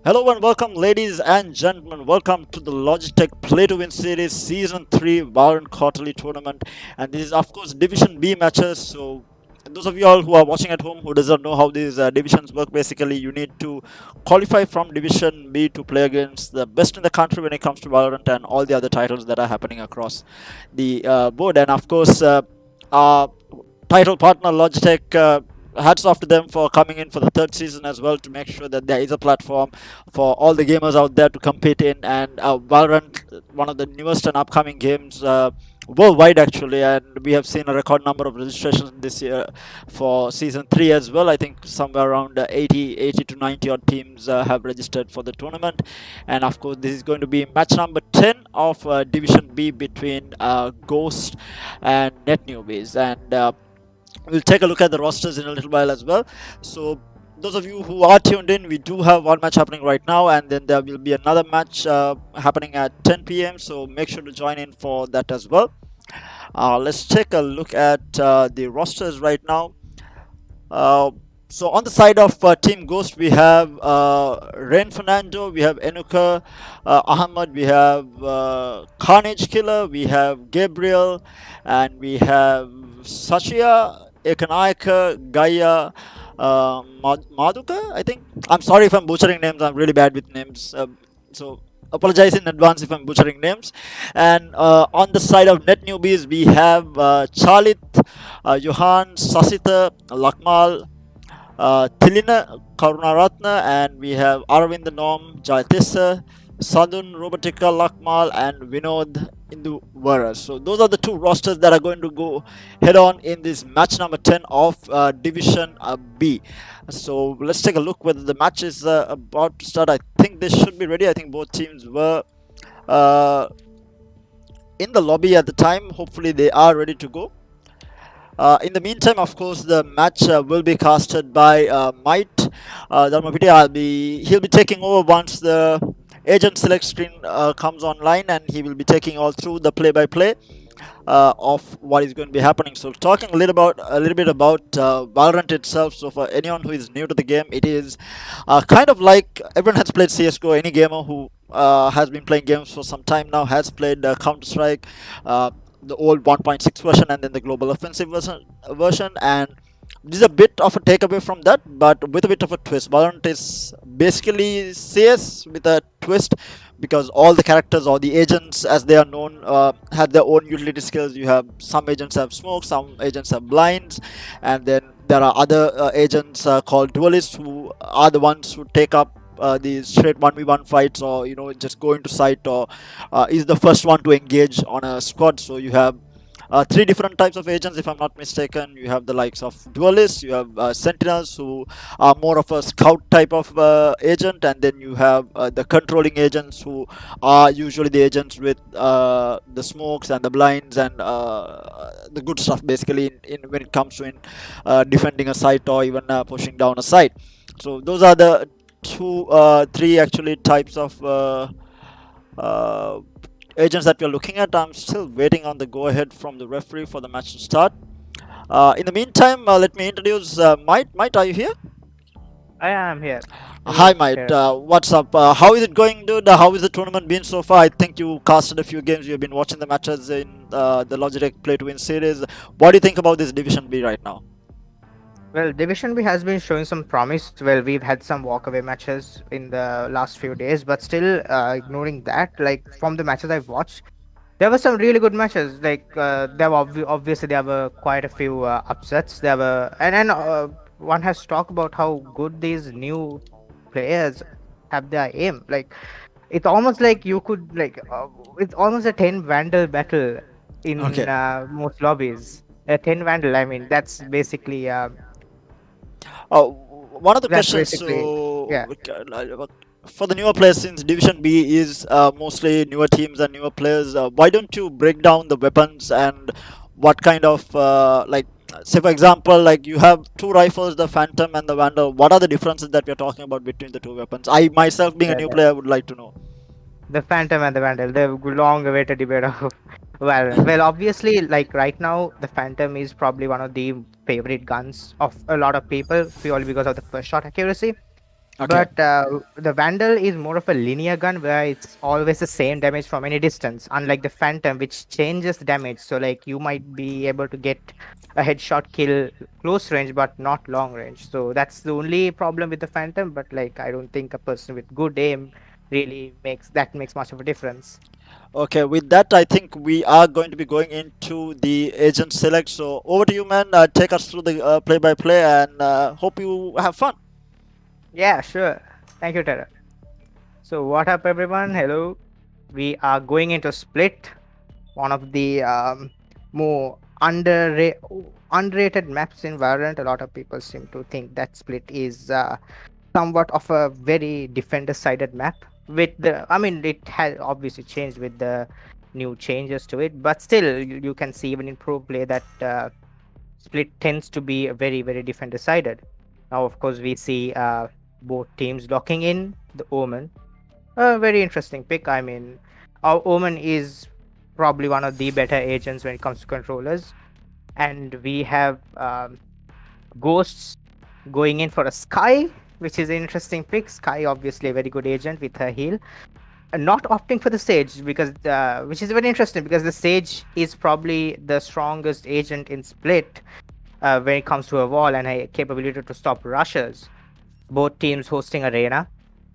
Hello and welcome, ladies and gentlemen. Welcome to the Logitech Play to Win Series Season 3 Valorant Quarterly Tournament. And this is, of course, Division B matches. So, those of you all who are watching at home who doesn't know how these divisions work, basically, you need to qualify from Division B to play against the best in the country when it comes to Valorant and all the other titles that are happening across the board. And, of course, our title partner Logitech. Hats off to them for coming in for the third season as well to make sure that there is a platform for all the gamers out there to compete in. And Valorant, one of the newest and upcoming games worldwide actually, and we have seen a record number of registrations this year for season 3 as well. I think somewhere around 80 to 90 odd teams have registered for the tournament. And of course, this is going to be match number 10 of Division B between Ghostzz and Net Newbies. And we'll take a look at the rosters in a little while as well. So those of you who are tuned in, we do have one match happening right now, and then there will be another match happening at 10 p.m. So make sure to join in for that as well. Let's take a look at the rosters right now. So on the side of Team Ghost, we have Rain Fernando, we have Enuka Ahmad, we have Carnage Killer, we have Gabriel, and we have Sachia, Ekanaika, Gaia, Maduka, I think. I'm sorry if I'm butchering names, I'm really bad with names. So apologize in advance if I'm butchering names. And on the side of Net Newbies, we have Chalit, Johan, Sasita, Lakmal, Tilina Karunaratna, and we have Arvind Nom, Jayatissa, Sadun Robotica Lakmal, and Vinod Induvara. So those are the two rosters that are going to go head on in this match number 10 of Division B. So let's take a look whether the match is about to start. I think this should be ready. I think both teams were in the lobby at the time. Hopefully they are ready to go. In the meantime, of course, the match will be casted by Might Dharmapiti. He'll be taking over once the agent select screen comes online, and he will be taking all through the play-by-play of what is going to be happening. So, talking a little bit about Valorant itself. So, for anyone who is new to the game, it is kind of like everyone has played CS:GO. Any gamer who has been playing games for some time now has played Counter Strike. The old 1.6 version and then the global offensive version, and this is a bit of a takeaway from that, but with a bit of a twist. Valorant is basically CS with a twist, because all the characters or the agents as they are known have their own utility skills. You have some agents have smoke, some agents have blinds, and then there are other agents called duelists, who are the ones who take up these straight 1v1 fights, or just go into site, or is the first one to engage on a squad. So you have three different types of agents, if I'm not mistaken. You have the likes of duelists, you have sentinels, who are more of a scout type of agent, and then you have the controlling agents, who are usually the agents with the smokes and the blinds and the good stuff, basically, in when it comes to defending a site, or even pushing down a site. So those are the three actually types of uh, agents that we're looking at. I'm still waiting on the go ahead from the referee for the match to start. In the meantime, let me introduce Might. Might, are you here? I am here. Hi, Yes, Might. here. What's up? How is it going, dude? How is the tournament been so far? I think you casted a few games. You've been watching the matches in the Logitech Play to Win series. What do you think about this Division B right now? Well, Division B has been showing some promise. Well, we've had some walkaway matches in the last few days, but still, ignoring that, like from the matches I've watched, there were some really good matches. Like there were obviously there were quite a few upsets. There were and one has to talk about how good these new players have their aim. Like it's almost like you could it's almost a 10 Vandal battle in Okay. most lobbies. A 10 Vandal. I mean, One of the that's questions, basically so yeah. for the newer players, since Division B is mostly newer teams and newer players, why don't you break down the weapons and what kind of say for example, like you have two rifles, the Phantom and the Vandal. What are the differences that we're talking about between the two weapons? I myself, being a new Yeah. player, would like to know. The Phantom and the Vandal, the long-awaited debate of well, obviously, like right now, the Phantom is probably one of the favorite guns of a lot of people, purely because of the first shot accuracy. Okay. But the Vandal is more of a linear gun where it's always the same damage from any distance, unlike the Phantom, which changes the damage. So, like, you might be able to get a headshot kill close range, but not long range. So, that's the only problem with the Phantom. But, like, I don't think a person with good aim really makes much of a difference. Okay, with that, I think we are going to be going into the agent select. So over to you, man. Take us through the play-by-play, and hope you have fun. Yeah, sure. Thank you, Tara. So, what up, everyone? Hello. We are going into Split, one of the more underrated maps in Valorant. A lot of people seem to think that Split is somewhat of a very defender-sided map. I mean, it has obviously changed with the new changes to it, but still, you can see even in pro play that Split tends to be a very, very defender-sided. Now, of course, we see both teams locking in the Omen. A very interesting pick. I mean, our Omen is probably one of the better agents when it comes to controllers, and we have Ghostzz going in for a Sky, which is an interesting pick. Sky, obviously, a very good agent with her heal. Not opting for the Sage because, which is very interesting because the Sage is probably the strongest agent in Split when it comes to a wall and a capability to stop rushers. Both teams hosting Arena,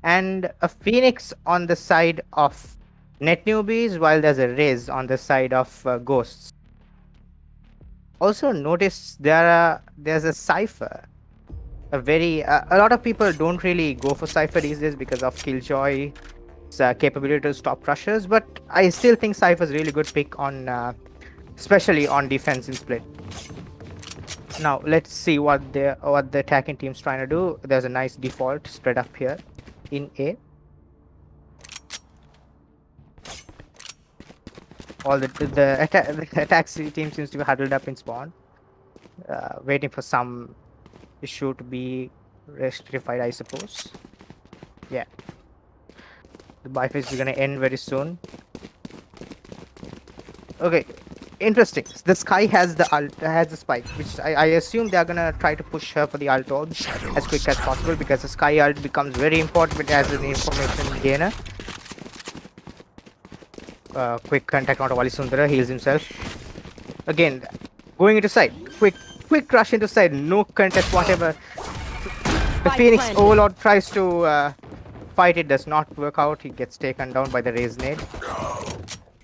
and a Phoenix on the side of Net Newbies, while there's a Riz on the side of Ghostzz. Also, notice there's a Cypher. A lot of people don't really go for Cypher these days because of Killjoy's capability to stop rushers, but I still think Cypher's a really good pick on, especially on defense in Split. Now let's see what the attacking team's trying to do. There's a nice default spread up here in A. All the attack team seems to be huddled up in spawn, waiting for some issue to be rectified, I suppose. Yeah, the buy phase is gonna end very soon. Okay, interesting. The Sky has the spike, which I assume they are gonna try to push her for the ult orbs as quick as possible because the Sky ult becomes very important as an information gainer. Quick contact onto Wally Sundara, heals himself. Again, going into side. Quick rush into side. No contest, whatever. The Phoenix Overlord tries to fight. It does not work out. He gets taken down by the Raze nade.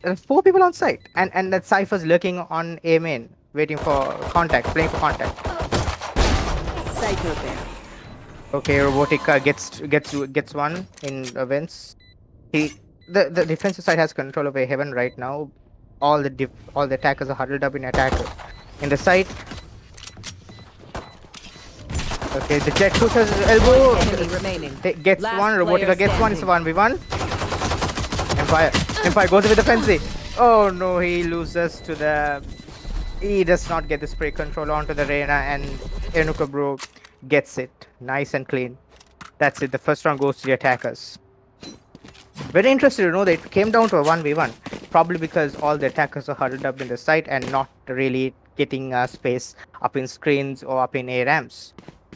There are 4 people on site, and that Cypher's lurking on A main, waiting for contact, playing for contact. Psychopath. Okay, Robotica gets one in events. The defensive side has control of A heaven right now. All the attackers are huddled up in attacker. In the site. Okay, the Jet pushes elbow. Enemy remaining. Gets Last one. Robotica player gets one. It's a standing. 1v1. Empire goes with the frenzy. Oh no, he loses to the. He does not get the spray control onto the Reyna, and Enuka Bro gets it. Nice and clean. That's it. The first round goes to the attackers. Very interesting to know that it came down to a 1v1. Probably because all the attackers are huddled up in the site and not really getting space up in screens or up in A ramps.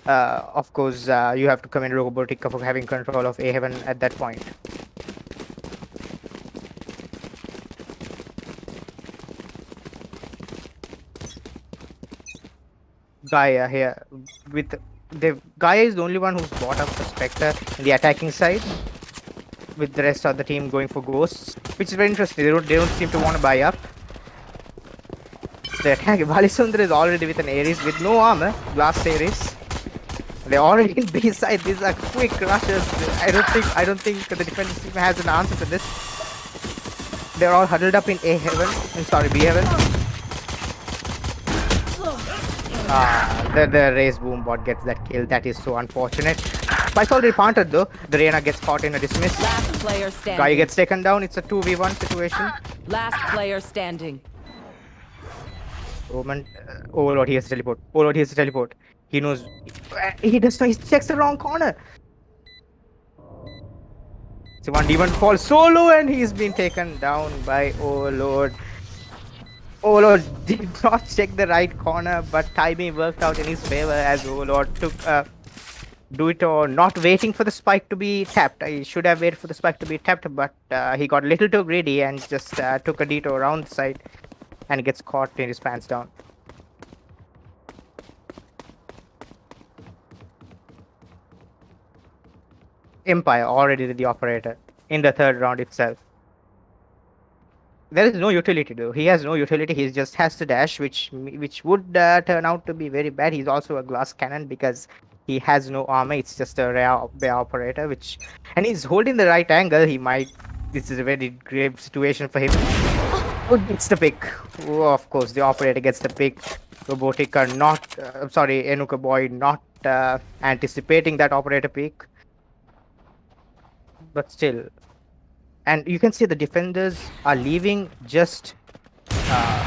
Of course, you have to commend Robotica for having control of A heaven at that point. Gaia here with the Gaia is the only one who's bought up the Spectre in the attacking side, with the rest of the team going for Ghosts, which is very interesting. They don't seem to want to buy up. The attack Valisundra is already with an Ares with no armor, Glass Ares. They're already in B side. These are quick rushes. I don't think the defense team has an answer to this. They're all huddled up in A heaven. I'm sorry, B heaven. The Raze Boom bot gets that kill. That is so unfortunate. Spike's already planted though. The Reyna gets caught in a dismiss. Last player standing. Guy gets taken down. It's a 2v1 situation. Last player standing. Roman, Overlord, he has to teleport. Overlord, he has to teleport. He knows. He does not. He checks the wrong corner. So one demon falls solo and he's been taken down by Overlord. Overlord did not check the right corner, but timing worked out in his favor as Overlord took a do it or not waiting for the spike to be tapped. I should have waited for the spike to be tapped, but he got a little too greedy and just took a detour around the side and gets caught in his pants down. Empire already did the operator in the third round itself. There is no utility though. He has no utility. He just has to dash, which would turn out to be very bad. He's also a glass cannon because he has no armor. It's just a rare operator, and he's holding the right angle. He might. This is a very grave situation for him. Oh, it's the pick. Oh, of course, the operator gets the pick. Robotica not. Sorry, Enuka boy not anticipating that operator pick, but still. And you can see the defenders are leaving just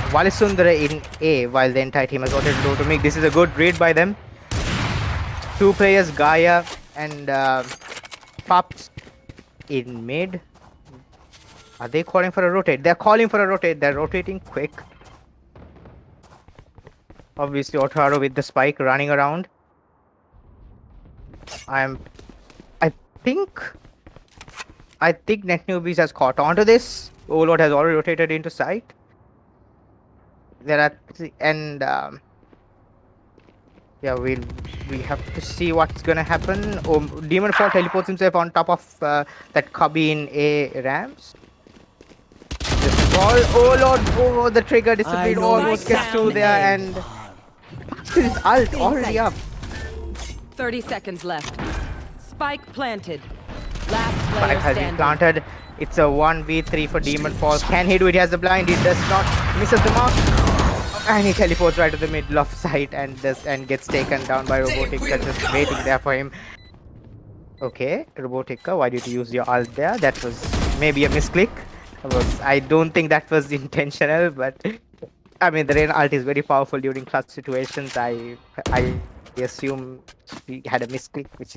Valisundara in A while the entire team has ordered low to make. This is a good read by them. Two players, Gaia and Pops in mid. Are they calling for a rotate? They're calling for a rotate. They're rotating quick. Obviously, Otaro with the spike running around. I think Net Newbies has caught onto this. Overlord has already rotated into site. There are yeah, we have to see what's gonna happen. Oh, Demonfall teleports himself on top of that cubby in A Rams. Oh lord! Oh, the trigger discipline almost gets through there, and his ult already up. 30 seconds left. Spike planted. Last Spike player has been standing. planted. It's a 1v3 for Demonfall. Can he do it? He has the blind. He does not. Misses the mark. And he teleports right to the middle of site and gets taken down by Robotica, just waiting there for him. Okay, Robotica, why did you use your ult there? That was maybe a misclick. I don't think that was intentional, but I mean the rain ult is very powerful during clutch situations. I assume he had a misclick, which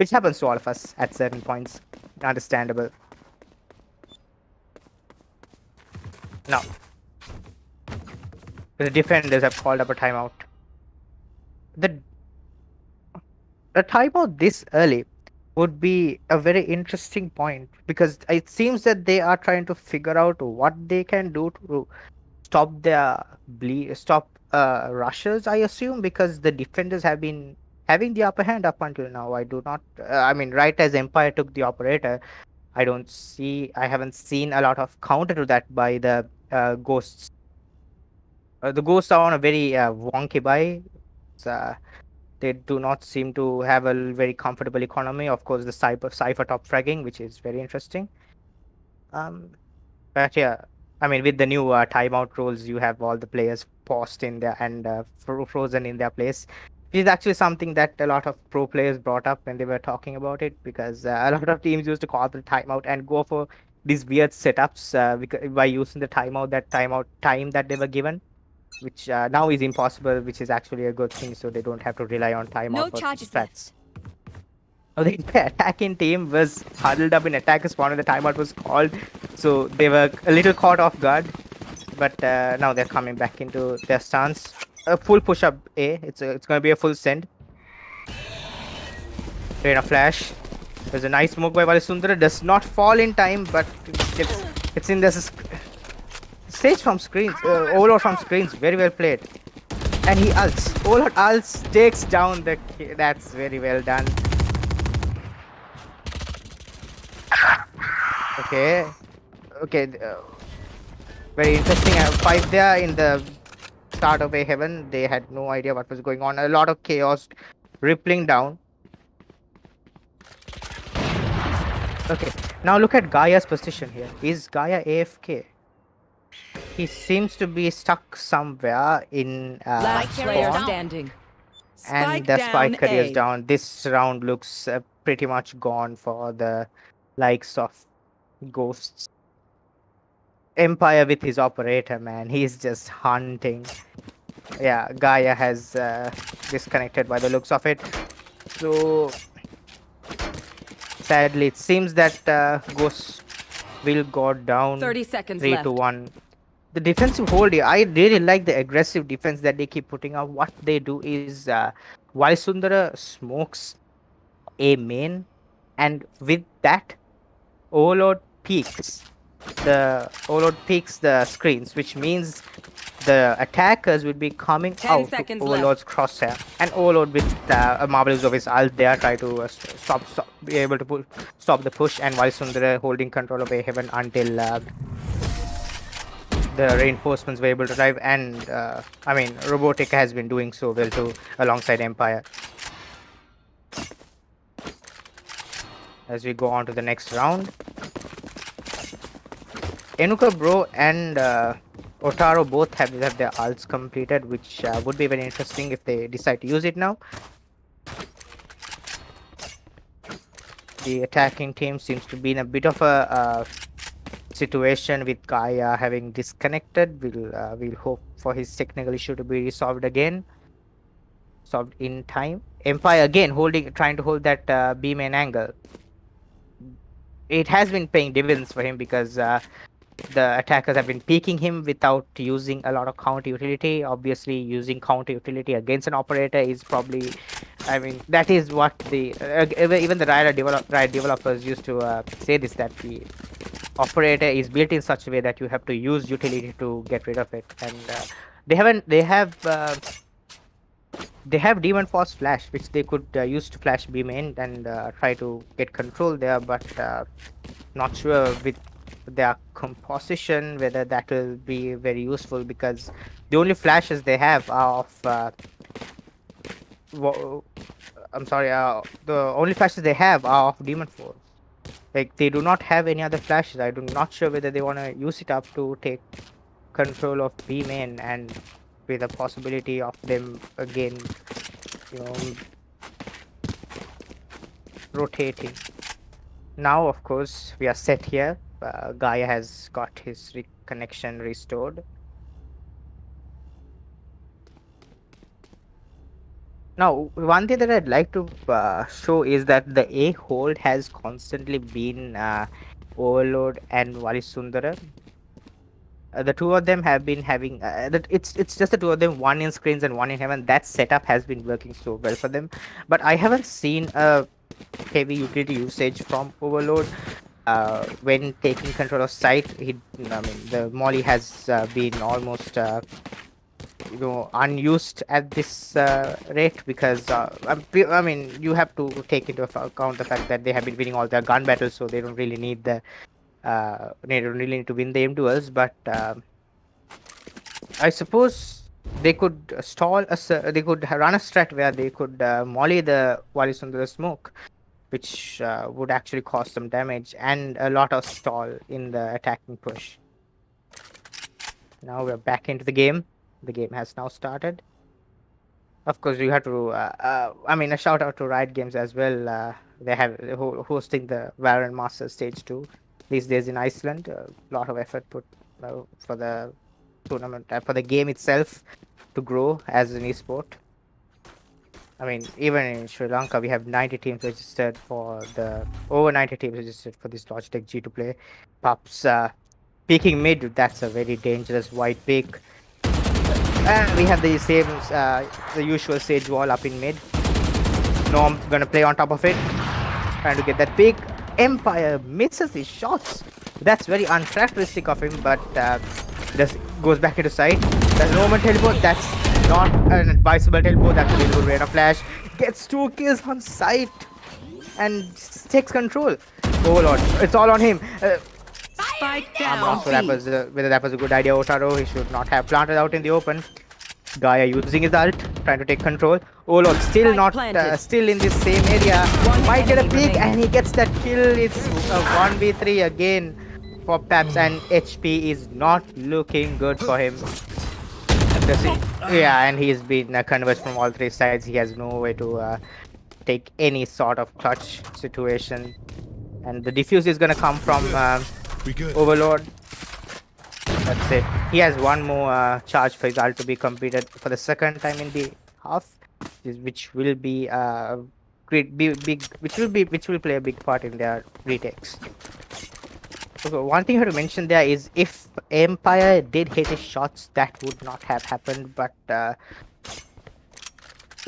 happens to all of us at certain points. Understandable. Now, the defenders have called up a timeout. The timeout this early would be a very interesting point because it seems that they are trying to figure out what they can do to stop their rushes, I assume, because the defenders have been having the upper hand up until now. I do not. I mean, right as Empire took the operator, I haven't seen a lot of counter to that by the Ghostzz. The Ghosts are on a very wonky buy. Uh, they do not seem to have a very comfortable economy. Of course, the cipher top fragging, which is very interesting. But yeah, I mean, with the new timeout rules, you have all the players paused in there and frozen in their place. This is actually something that a lot of pro players brought up when they were talking about it because a lot of teams used to call the timeout and go for these weird setups by using the timeout time that they were given, which now is impossible, which is actually a good thing, so they don't have to rely on timeout No for charges strats. Oh, the attacking team was huddled up in attacker spawn when the timeout was called, so they were a little caught off guard. But now they're coming back into their stance. A full push up A. It's going to be a full send. Rain a flash. There's a nice smoke by Valisundara. Does not fall in time, but it's in this stage from screens. Overlord from screens. Very well played. And he ults. Overlord ults, takes down the. That's very well done. Okay. Very interesting. 5 there in the start of A Heaven. They had no idea what was going on. A lot of chaos rippling down. Okay. Now look at Gaia's position here. Is Gaia AFK? He seems to be stuck somewhere in Last player spawn. standing. And Spike the down spike career is A. down. This round looks pretty much gone for the likes of Ghostzz. Empire with his operator, man. He's just hunting. Yeah, Gaia has disconnected by the looks of it. So, sadly, it seems that Ghost will go down 30 seconds 3 left. to 1. The defensive hold here, I really like the aggressive defense that they keep putting out. What they do is while Sundara smokes A main, and with that, Overlord peaks the screens, which means the attackers will be coming 10 out to seconds left. Overlord's crosshair, and Overlord with a marvelous of his ult there try to be able to stop the push, and while Sundara holding control of A Heaven until the reinforcements were able to arrive, and I mean Robotic has been doing so well too alongside Empire. As we go on to the next round, Enuka Bro and Otaro both have their ults completed, which would be very interesting if they decide to use it now. The attacking team seems to be in a bit of a situation with Gaia having disconnected. We'll hope for his technical issue to be resolved solved in time. Empire again trying to hold that B main angle. It has been paying dividends for him because the attackers have been peeking him without using a lot of counter utility. Obviously, using counter utility against an operator is probably, I mean, that is what the even the Riot developers used to say this, that the operator is built in such a way that you have to use utility to get rid of it, and they haven't they have Demon Force Flash, which they could use to flash B main and try to get control there, but not sure with their composition whether that will be very useful, because the only flashes they have are of I'm sorry, the only flashes they have are of Demon Force. Like, they do not have any other flashes. I'm not sure whether they want to use it up to take control of B main, and with a possibility of them again, you know, rotating. Now, of course, we are set here. Gaia has got his connection restored. Now, one thing that I'd like to show is that the A hold has constantly been Overlord and Varisundara. The two of them have been having it's just the two of them, one in screens and one in heaven. That setup has been working so well for them, but I haven't seen a heavy utility usage from Overlord when taking control of site. I mean, the molly has been almost unused at this rate, because I mean, you have to take into account the fact that they have been winning all their gun battles, so they don't really need the they don't really need to win the aim duels. But I suppose they could they could run a strat where they could molly the Wallis under the smoke, which would actually cause some damage and a lot of stall in the attacking push. Now we're back into the game. The game has now started. Of course, you have to. I mean, a shout out to Riot Games as well. They have hosting the Valorant Masters Stage 2 these days in Iceland. A lot of effort put for the tournament, for the game itself to grow as an esport. I mean, even in Sri Lanka, we have 90 teams registered for over 90 teams registered for this Logitech G to play. Pups peeking mid. That's a very dangerous white pick. And we have the same, the usual Sage wall up in mid. Norm gonna play on top of it, trying to get that pick. Empire misses his shots. That's very uncharacteristic of him, but just goes back into side. There's Norman teleport. That's not an advisable teleport. That's a really good rate of flash. Gets 2 kills on sight and takes control. Oh lord, it's all on him. Spike I'm down. not sure whether that was a good idea, Otaro. He should not have planted out in the open. Gaia using his ult, trying to take control. Oh lord, still Spike not still in this same area. Might get a peek, and he gets that kill. It's a 1v3 again for Paps, and HP is not looking good for him. Yeah, and he's been converged from all 3 sides. He has no way to take any sort of clutch situation. And the defuse is gonna come from Overlord. That's it. He has one more charge for his ult to be completed for the second time in the half, which will be which will play a big part in their retakes. So one thing I have to mention there is, if Empire did hit his shots, that would not have happened. But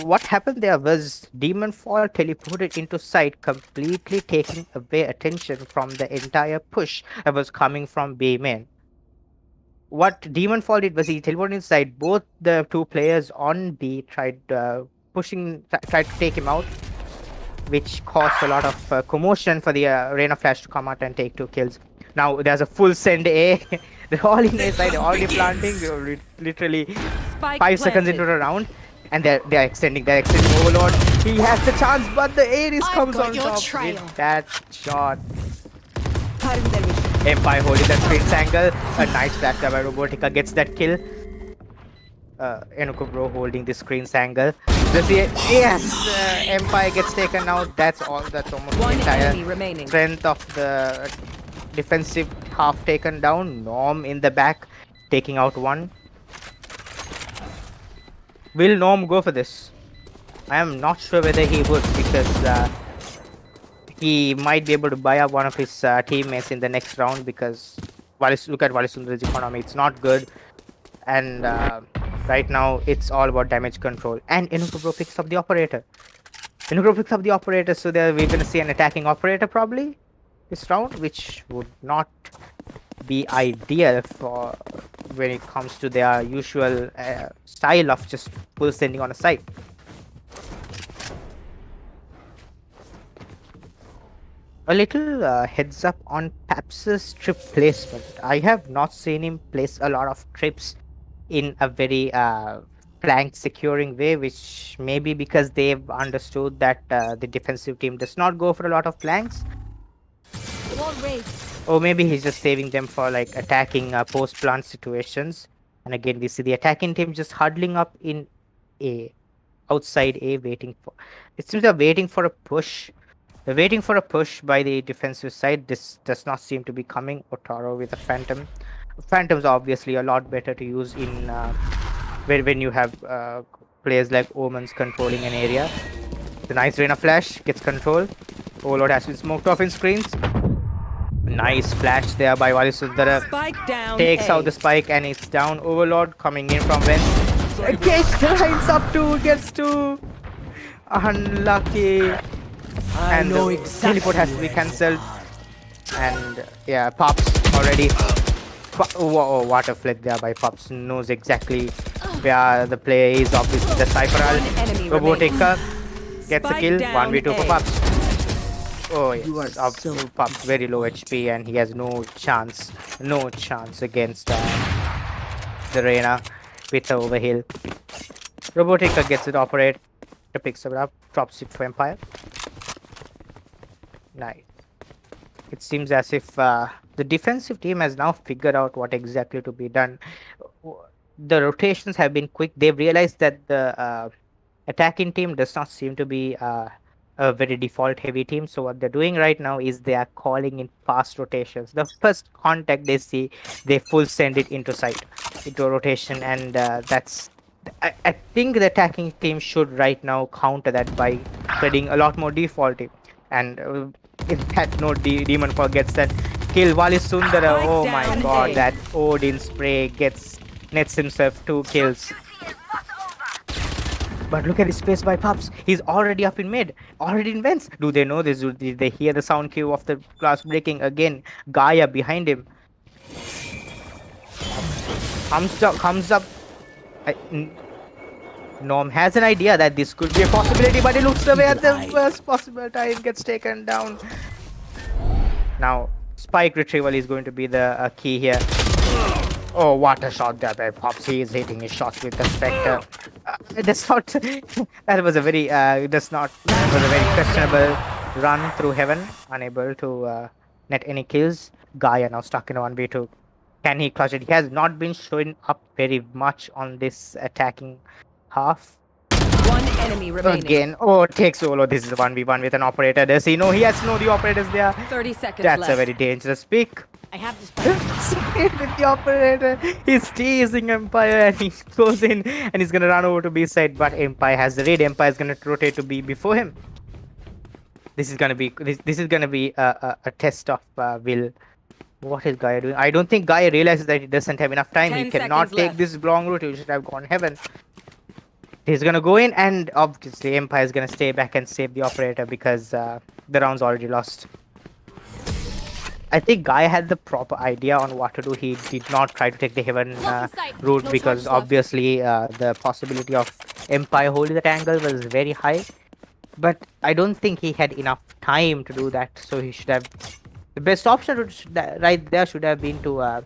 what happened there was Demon Fall teleported into sight, completely taking away attention from the entire push that was coming from B main. What Demon Fall did was he teleported inside. Both the two players on B tried tried to take him out, which caused a lot of commotion for the Reina Flash to come out and take 2 kills. Now there's a full send A. They're all in A side, they're already planting. They're literally Spike 5 seconds into planted. the round, and they're extending. They're extending Overlord. He has the chance, but the Ares I've comes got on your top trail. with that shot. Cutting their vision. Empire holding that Prince angle. A nice flash by Robotica gets that kill. Enuko Bro holding the screen's angle. Does he? Yes! Empire gets taken out. That's all. That's almost the One entire enemy remaining. strength of the defensive half taken down. Norm in the back, taking out one. Will Norm go for this? I am not sure whether he would, because he might be able to buy up one of his teammates in the next round, because look at Valisundar's economy. It's not good. And right now, it's all about damage control. And Inukubro picks up the operator. Inukubro picks up the operator, so there we're going to see an attacking operator probably this round, which would not be ideal for when it comes to their usual style of just full sending on a site. A little heads up on Paps's trip placement. I have not seen him place a lot of trips in a very flank securing way, which may be because they've understood that the defensive team does not go for a lot of flanks. Or maybe he's just saving them for like attacking post plant situations. And again, we see the attacking team just huddling up in A, outside A, waiting for. It seems they're waiting for a push. They're waiting for a push by the defensive side. This does not seem to be coming. Otaro with a Phantom. Phantom's obviously a lot better to use in when you have players like Omens controlling an area. The nice Reina Flash gets control. Overlord has been smoked off in screens. Nice flash there by Valisundara. Spike down. Takes A. out the spike and it's down. Overlord coming in from whence? Gets lines up to, gets to. Unlucky. And the teleport has to be cancelled. And yeah, Pops already. Oh, what a flick there by Pops. Knows exactly where the player is. Obviously, the Cypher enemy Robotica gets a Spike kill. down 1v2 for A. Pops. Oh yes, Pops very low HP and he has no chance against the Reina with the overheal. Robotica gets it operate, picks it up, drops it for Empire. Nice. It seems as if the defensive team has now figured out what exactly to be done. The rotations have been quick. They've realized that the attacking team does not seem to be a very default heavy team. So what they're doing right now is they are calling in fast rotations. The first contact they see, they full send it into sight, into a rotation, and that's. I think the attacking team should right now counter that by spreading a lot more defaulting. And if that no Demon forgets that kill Valisundara, oh my down god, A. that Odin spray nets himself 2 kills. But look at his face by Pups. He's already up in mid. Already in vents. Do they know this? Did they hear the sound cue of the glass breaking again? Gaia behind him. Comes up. Norm has an idea that this could be a possibility, but he looks away at the worst possible time. Gets taken down. Now, spike retrieval is going to be the key here. Oh, what a shot there by Pops. He is hitting his shots with the Spectre. That's not. That was a very. That was a very questionable run through heaven. Unable to net any kills. Gaia now stuck in a 1v2. Can he clutch it? He has not been showing up very much on this attacking half. One enemy remaining. Again. Oh, takes solo. This is a 1v1 with an operator. Does he know? He has to know the operators there. 30 seconds That's left. a very dangerous pick. I have this. With the operator, he's teasing Empire and he goes in and he's gonna run over to B side, but Empire has the raid. Empire is gonna rotate to B before him. This is gonna be a test of Will. What is Gaia doing? I don't think Gaia realizes that he doesn't have enough time. He 10 cannot seconds take left. this long route. He should have gone heaven. He's gonna go in, and obviously Empire is gonna stay back and save the operator because the round's already lost. I think Guy had the proper idea on what to do. He did not try to take the heaven route because obviously the possibility of Empire holding that angle was very high. But I don't think he had enough time to do that. So he should have. The best option right there should have been to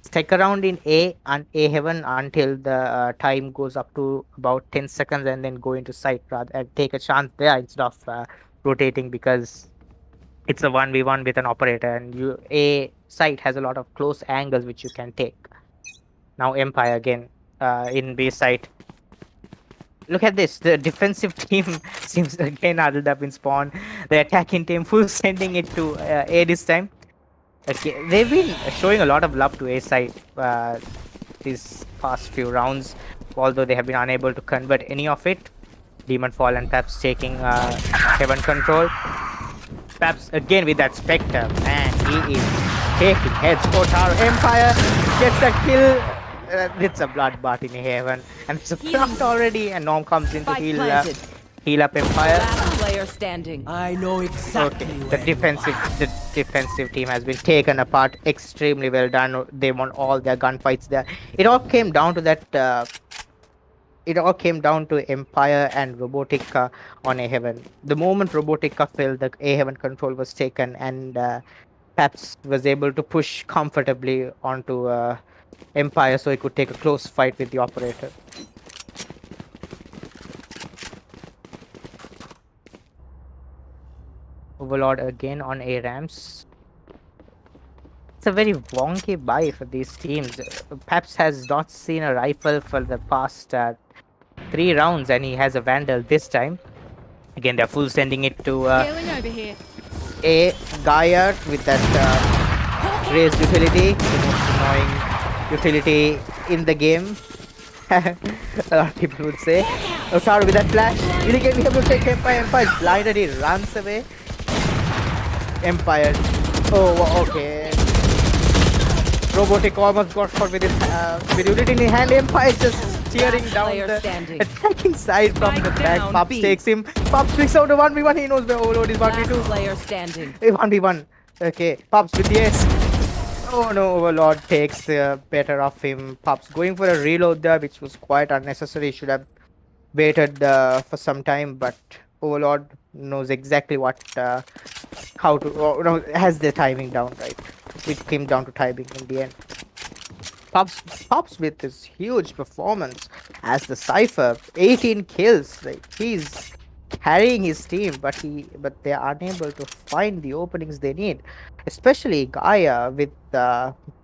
stick around in A and A heaven until the time goes up to about 10 seconds and then go into site rather and take a chance there instead of rotating because it's a 1v1 with an operator and A site has a lot of close angles which you can take. Now Empire again in B site. Look at this. The defensive team seems to again huddled up in spawn. The attacking team full sending it to A this time. Okay, they've been showing a lot of love to A side these past few rounds, although they have been unable to convert any of it. Demon Fall and Paps taking heaven control. Paps again with that Spectre, man, he is taking heads. Otaro Empire gets a kill. It's a bloodbath in heaven, and it's a plant already. And Norm comes in to heal up Empire. Last player standing. I know exactly. Okay, the defensive team has been taken apart extremely well done. They won all their gunfights there. It all came down to that. It all came down to Empire and Robotica on A Heaven. The moment Robotica fell, the A Heaven control was taken, and Paps was able to push comfortably onto Empire, so he could take a close fight with the operator. Overlord again on A ramps. It's a very wonky buy for these teams. Paps has not seen a rifle for the past 3 rounds, and he has a Vandal this time. Again, they're full sending it to A Gaia with that raised utility, the most annoying utility in the game. A lot of people would say. Otaro with that flash, will he be able to take Empire? Empire is blinded, he runs away. Empire. Oh, okay. Robotic almost got caught with his unit in his hand. Empire just tearing down the attacking side from the back. Pops takes him. Pops picks out a 1v1. He knows where Overlord is 1v2. Player standing. 1v1. Okay. Pops with the ace. Oh no, Overlord takes the better of him. Pops going for a reload there, which was quite unnecessary. Should have waited for some time, but Overlord knows exactly what how to has the timing down right. It came down to timing in the end. Pops with this huge performance as the Cypher, 18 kills. Like he's carrying his team, but they are unable to find the openings they need. Especially Gaia with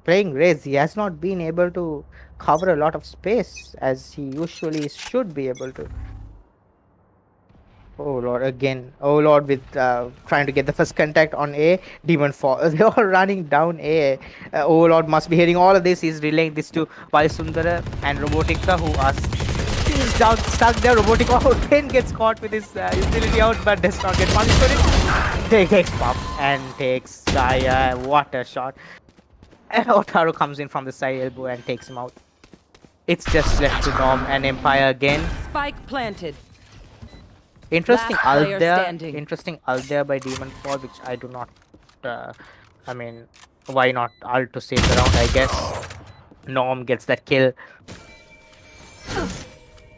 playing Raze, he has not been able to cover a lot of space as he usually should be able to. Oh Lord, again. Oh Lord, with trying to get the first contact on A. Demon Fall. They're all running down A. Oh Lord must be hearing all of this. He's relaying this to Vaisundara and Robotica, who are stuck there. Robotica again gets caught with his utility out, but does not get punished for it. Takes Pop and takes Gaia. What a shot. And Otaro comes in from the side elbow and takes him out. It's just left to Norm and Empire again. Spike planted. Interesting Last ult player there. standing. Interesting ult there by Demon Fall, which I do not. I mean, why not ult to save the round? I guess. Norm gets that kill.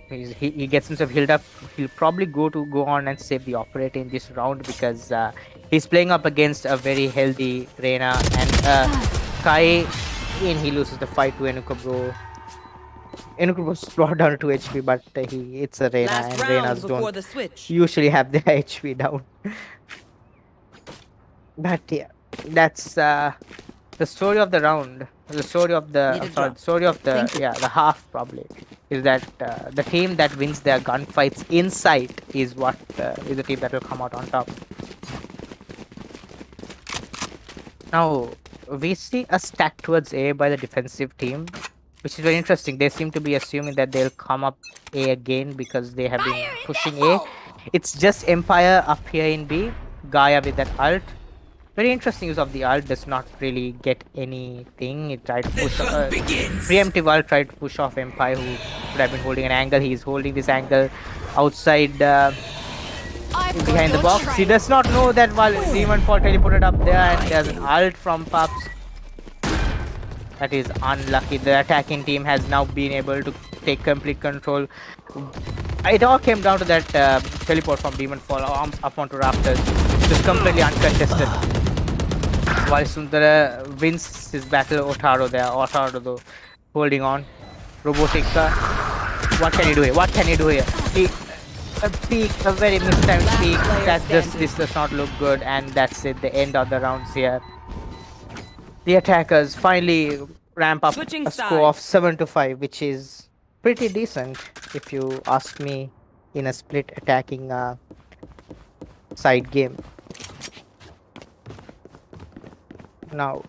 He gets himself healed up. He'll probably go on and save the operator in this round because he's playing up against a very healthy Reyna and Kai. And he loses the fight to Enukabro. Enukabro was brought down to HP, but it's a Reyna, and Reynas don't usually have their HP down. But yeah, that's the story of the round. The story of the the half probably is that the team that wins their gunfights in sight is what is the team that will come out on top. Now we see a stack towards A by the defensive team, which is very interesting. They seem to be assuming that they'll come up A again because they have been pushing A. It's just Empire up here in B. Gaia with that ult. Very interesting use of the ult. Does not really get anything. It tried to push preemptive ult tried to push off Empire, who would have been holding an angle. He's holding this angle outside behind the box. He does not know that while Demon Fall teleported up there, and there's an ult from Pups. That is unlucky. The attacking team has now been able to take complete control. It all came down to that teleport from Demon Fall up onto Rafters. It was completely uncontested. While Sundara wins his battle, Otaro there. Otaro though holding on. Robotica. What can he do here? What can he do here? A peak, a very mistimed peak. This does not look good, and that's it. The end of the rounds here. The attackers finally ramp up Switching a score of 7-5, which is pretty decent if you ask me in a split attacking side game. Now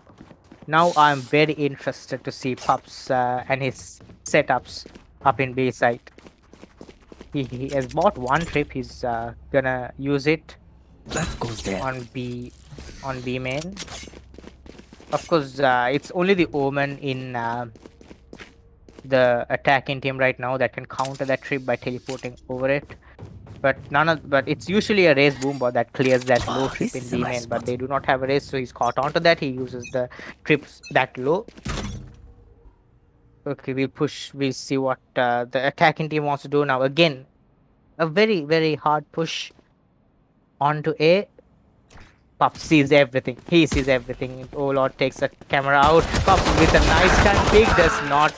I'm very interested to see Pups and his setups up in B side. He has bought one trip. He's gonna use it on B main. Of course, it's only the Omen in the attacking team right now that can counter that trip by teleporting over it. But it's usually a race boombot that clears that low trip in B main. But they do not have a race, so he's caught onto that. He uses the trips that low. Okay, we'll push. We'll see what the attacking team wants to do now. Again, a very, very hard push onto A. Pups sees everything. He sees everything. Oh Lord takes the camera out. Pups with a nice time peek. Does not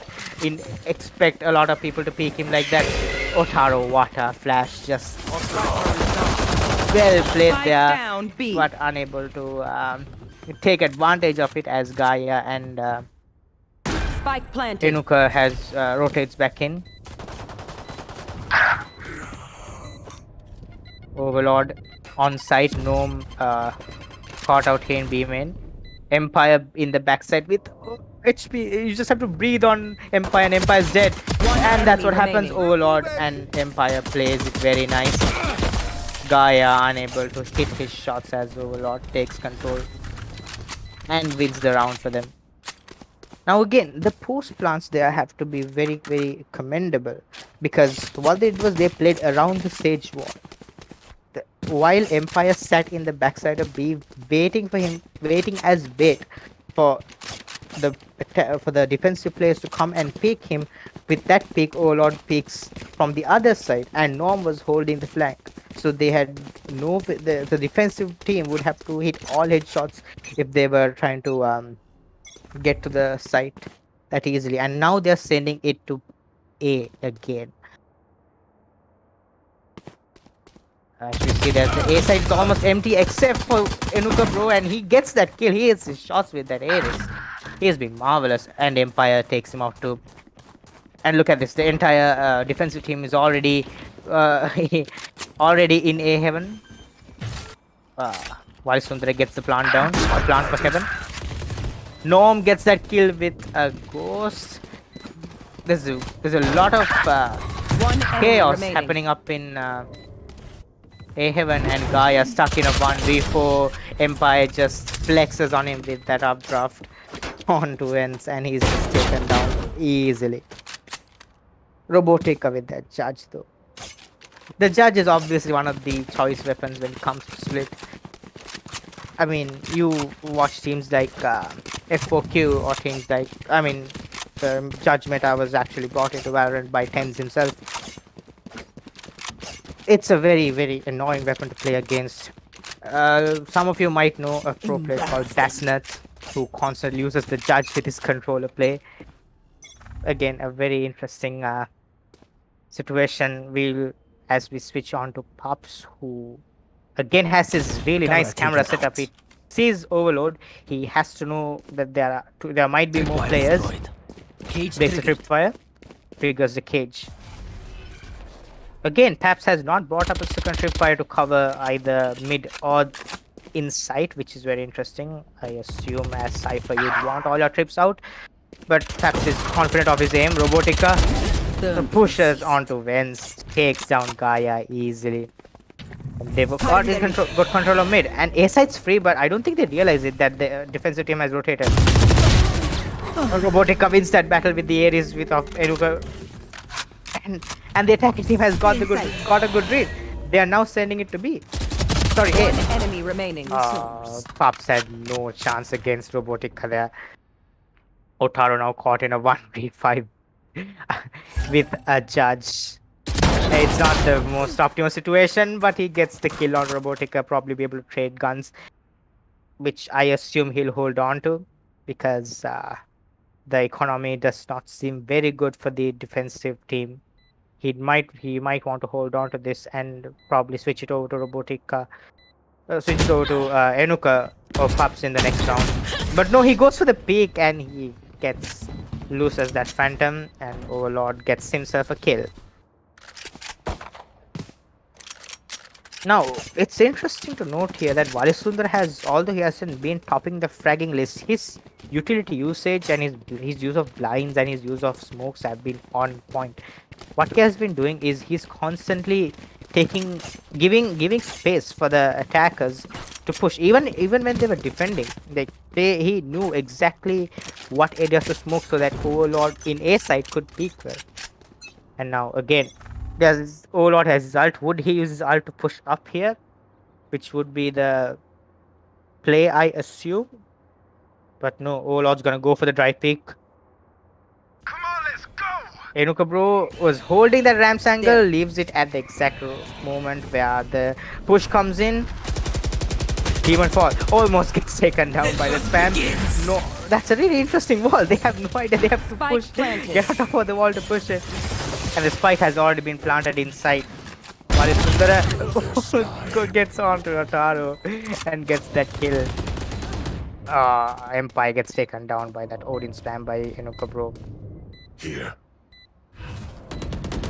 expect a lot of people to peek him like that. Otaro, what a flash. Just well played there. Down, B. But unable to take advantage of it as Gaia and Spike planted. Inuka has rotates back in. Overlord on site. Gnome caught out here in B main. Empire in the backside with HP. You just have to breathe on Empire, and Empire's dead. And that's what happens. Overlord and Empire plays it very nice. Gaia unable to hit his shots as Overlord takes control and wins the round for them. Now again, the post plants there have to be very, very commendable, because what they did was they played around the sage wall. While Empire sat in the backside of B, waiting as bait for the defensive players to come and pick him. With that pick, Overlord picks from the other side, and Norm was holding the flank. So they had the defensive team would have to hit all headshots if they were trying to get to the site that easily. And now they're sending it to A again. As you see that the A side is almost empty except for Enuka Bro, and he gets that kill. He hits his shots with that Ares. He has been marvelous, and Empire takes him out too. And look at this, the entire defensive team is already in A heaven. While Sundara gets the plant down, plant for heaven. Norm gets that kill with a ghost. There's a lot of chaos happening up in A heaven, and Gaia stuck in a 1v4. Empire just flexes on him with that updraft onto ends, and he's just taken down easily. Robotica with that judge though. The judge is obviously one of the choice weapons when it comes to split. I mean, you watch teams like F4Q or teams like, I mean, the judge meta was actually brought into Valorant by Tens himself. It's a very, very annoying weapon to play against. Some of you might know a pro player called Dasnut, who constantly uses the judge with his controller play. Again, a very interesting situation. As we switch on to Pups, who again has this really nice camera setup. He sees Overload. He has to know that there might be more players. Makes a tripwire, triggers the cage. Again, Paps has not brought up a second tripwire to cover either mid or inside, which is very interesting. I assume as Cypher you'd want all your trips out, but Paps is confident of his aim. Robotica pushes onto Vents, takes down Gaia easily. They've got good control of mid, and A side's free, but I don't think they realize it that the defensive team has rotated. Robotica wins that battle with the Ares with of Eruka, and the attacking team has got a good read. They are now sending it to B. Sorry, A. One enemy remaining. Pops had no chance against Robotica there. Otaro now caught in a 1v5 with a judge. It's not the most optimal situation, but he gets the kill on Robotica, probably be able to trade guns, which I assume he'll hold on to because the economy does not seem very good for the defensive team. He might want to hold on to this and probably switch it over to Robotica, switch it over to Enuka or Pups in the next round. But no, he goes for the peak and he loses that Phantom, and Overlord gets himself a kill. Now, it's interesting to note here that Valisundar has, although he hasn't been topping the fragging list, his utility usage and his use of blinds and his use of smokes have been on point. What he has been doing is he's constantly giving space for the attackers to push, even when they were defending. He knew exactly what areas to smoke so that Overlord in A side could peek well. And now again, Overlord has his ult. Would he use his ult to push up here? Which would be the play, I assume. But no, Overlord's gonna go for the dry peek. Come on, let's go! Enuka bro was holding the ramps angle, leaves it at the exact moment where the push comes in. Demon Fall almost gets taken down by the spam. No, that's a really interesting wall. They have no idea. They have to Spike push, planted. get on top of the wall to push it. And the spike has already been planted inside. Sundara gets onto Otaro and gets that kill. Empire gets taken down by that Odin spam by Enuka bro. Here.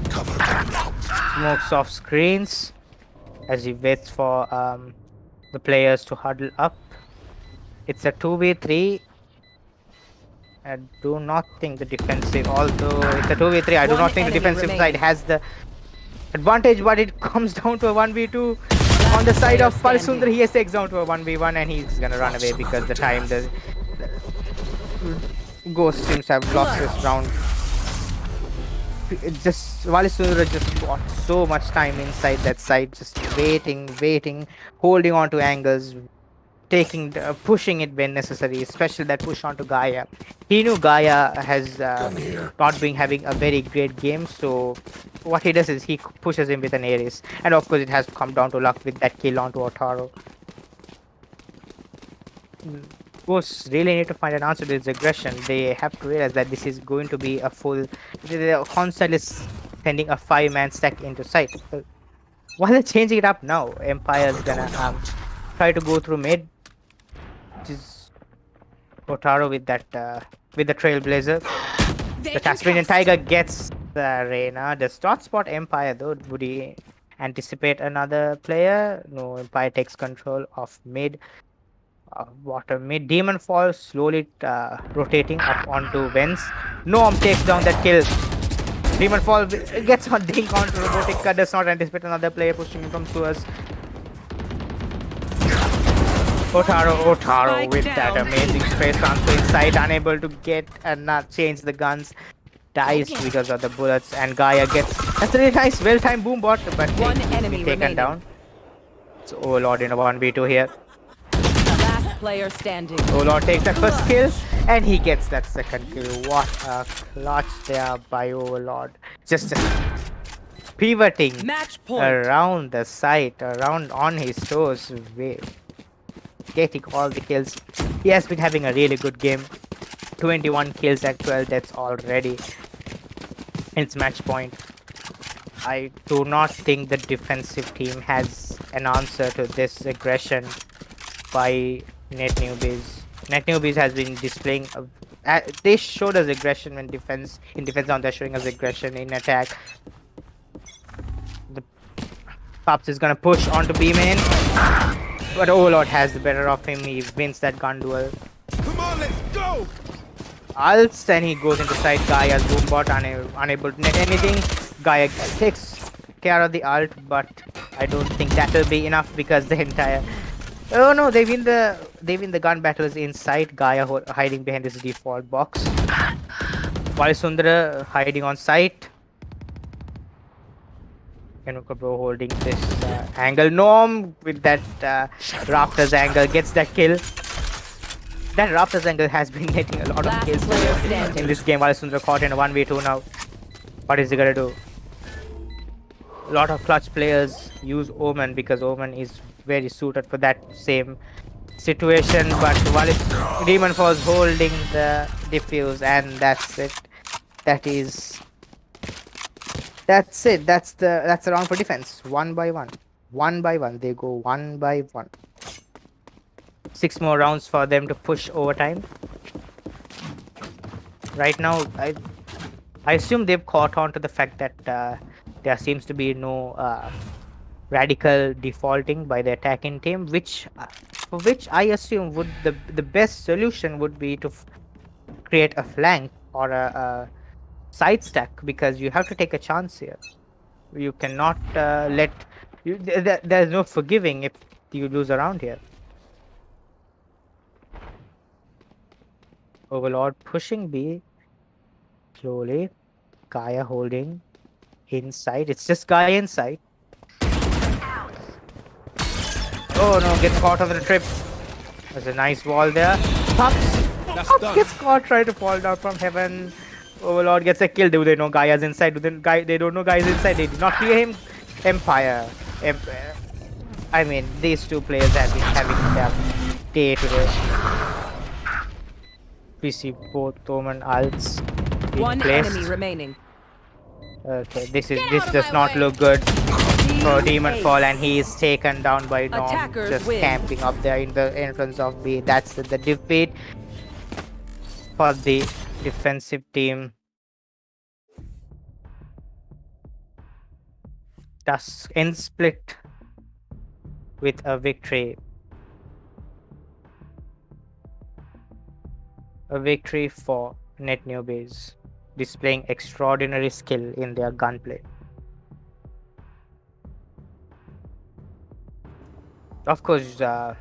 Cover them now. Smokes off screens as he waits for the players to huddle up. It's a 2v3. I do not think the defensive, although it's a 2v3, I do One not think the enemy defensive remaining. side has the advantage, but it comes down to a 1v2 on the side of player standing. Valisundar. He takes down to a 1v1 and he's gonna run away because the time the Ghost seems to have lost this round. Valisundar just got so much time inside that side, just waiting, holding on to angles, pushing it when necessary, especially that push onto Gaia. He knew Gaia has not been having a very great game, so what he does is he pushes him with an Ares, and of course it has come down to luck with that kill onto Otaro. Ghosts really need to find an answer to this aggression. They have to realize that this is going to be a full. They're constantly sending a 5-man stack into sight. While they're changing it up now, Empire's gonna try to go through mid. Which is Otaro with that with the Trailblazer. The Tasmanian Tiger gets the Reyna. Does not spot Empire though. Would he anticipate another player? No, Empire takes control of mid. Water mid. Demon Fall slowly rotating up onto Vents. Norm takes down that kill. Demon Fall gets on dink onto Robotica. Does not anticipate another player pushing him from sewers. Otaro with that amazing space transfer inside, unable to get and not change the guns. Dies because of the bullets, and Gaia gets. That's a really nice, well-timed boom bot, but One he's enemy taken remaining. down. So Overlord in a 1v2 here. Last player standing. Overlord takes that first kill, and he gets that second kill. What a clutch there by Overlord. Just pivoting Match point. around the site, around on his toes, getting all the kills. He has been having a really good game. 21 kills at 12 deaths already. It's match point. I do not think the defensive team has an answer to this aggression by Net Newbies. Net Newbies has been displaying. They showed us aggression when defense. In defense, now they're showing us aggression in attack. The Pops is gonna push onto B main, but Overlord has the better of him. He wins that gun duel. Come on, let's go! Ults, and he goes into side. Gaia's boombot unable to net anything. Gaia takes care of the ult, but I don't think that'll be enough because the entire. Oh no, they win the gun battles inside. Gaia hiding behind this default box. Sundara hiding on site. Kenukabro holding this angle. Norm with that Rafters angle gets that kill. That Rafters angle has been getting a lot of Last kills player standing. in this game. Sundara caught in a 1v2 now. What is he gonna do? A lot of clutch players use Omen because Omen is very suited for that same situation. But Demon Falls holding the defuse, and that's it. That's it. That's the round for defense. One by one. They go one by one. 6 more rounds for them to push overtime. Right now, I assume they've caught on to the fact that there seems to be no radical defaulting by the attacking team, for which I assume would the best solution would be to create a flank or a side stack, because you have to take a chance here. You cannot there's no forgiving if you lose around here. Overlord pushing B slowly. Gaia holding inside. It's just Gaia inside. Oh no, gets caught on the trip. There's a nice wall there. Pups gets caught trying to fall down from heaven. Overlord gets a kill. Do they know Gaia's inside? They don't know Gaia's inside. They did not clear him. Empire. I mean, these two players have been having their day today. We see both Omen ults being One placed. enemy remaining. Okay, this does not look good for Demon Fall, and he is taken down by Norm, Attackers just win. camping up there in the entrance of B. That's the defeat for the defensive team. Thus ends split with a victory. A victory for Net Newbies, displaying extraordinary skill in their gunplay. Of course, that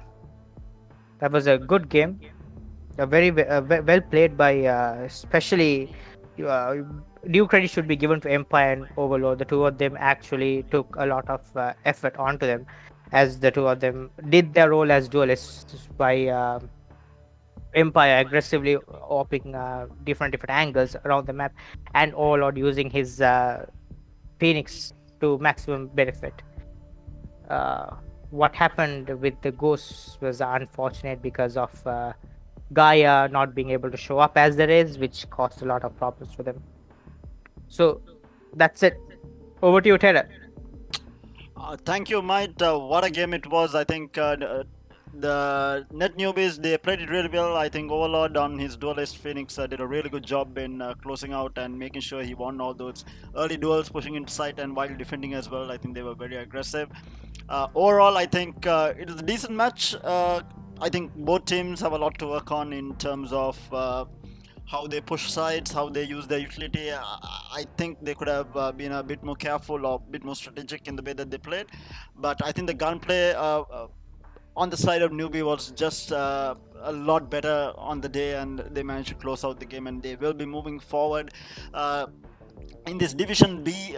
was a good game. A very well played by, especially due credit should be given to Empire and Overlord. The two of them actually took a lot of effort onto them, as the two of them did their role as duelists by Empire aggressively opening different angles around the map, and Overlord using his Phoenix to maximum benefit. What happened with the Ghostzz was unfortunate because of Gaia not being able to show up as there is, which caused a lot of problems for them. So that's it. Over to you, Terra. Thank you, Mike. What a game it was. I think the Net Newbies, they played it really well. I think Overlord on his duelist Phoenix did a really good job in closing out and making sure he won all those early duels, pushing into sight and while defending as well. I think they were very aggressive. Overall, I think it is a decent match. I think both teams have a lot to work on in terms of how they push sides, how they use their utility. I think they could have been a bit more careful or a bit more strategic in the way that they played. But I think the gunplay on the side of Newbie was just a lot better on the day, and they managed to close out the game, and they will be moving forward in this Division B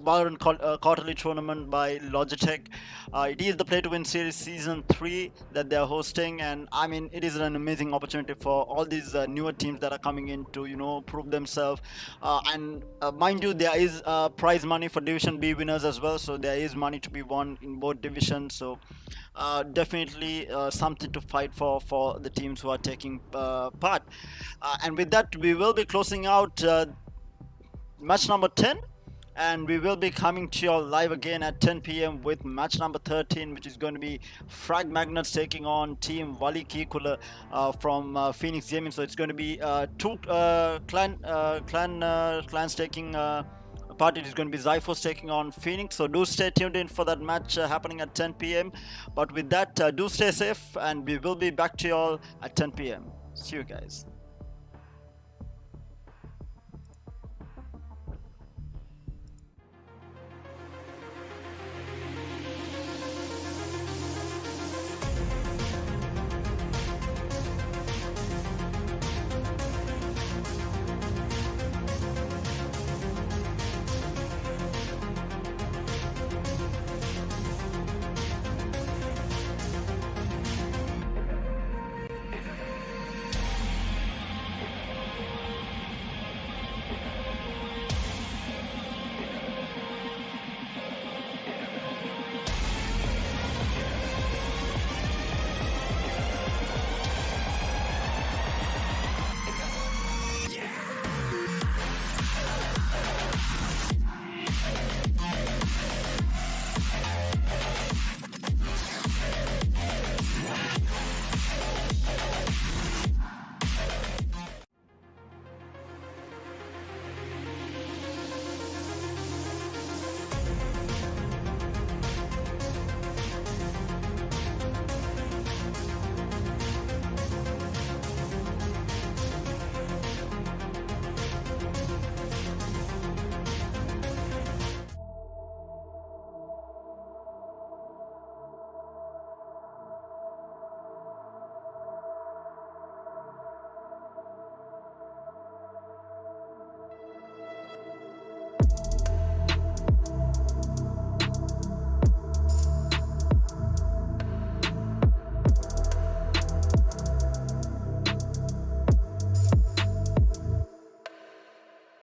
Valorant quarterly tournament by Logitech. It is the Play to Win Series Season 3 that they are hosting, and I mean, it is an amazing opportunity for all these newer teams that are coming in to, you know, prove themselves. And mind you, there is prize money for Division B winners as well, so there is money to be won in both divisions. So definitely something to fight for the teams who are taking part. And with that, we will be closing out match number 10. And we will be coming to you live again at 10 p.m. with match number 13, which is going to be Frag Magnets taking on Team Wali Kikula from Phoenix Gaming. So it's going to be two clans taking part. It is going to be Zyphos taking on Phoenix. So do stay tuned in for that match happening at 10 p.m. But with that, do stay safe, and we will be back to you all at 10 p.m. See you guys.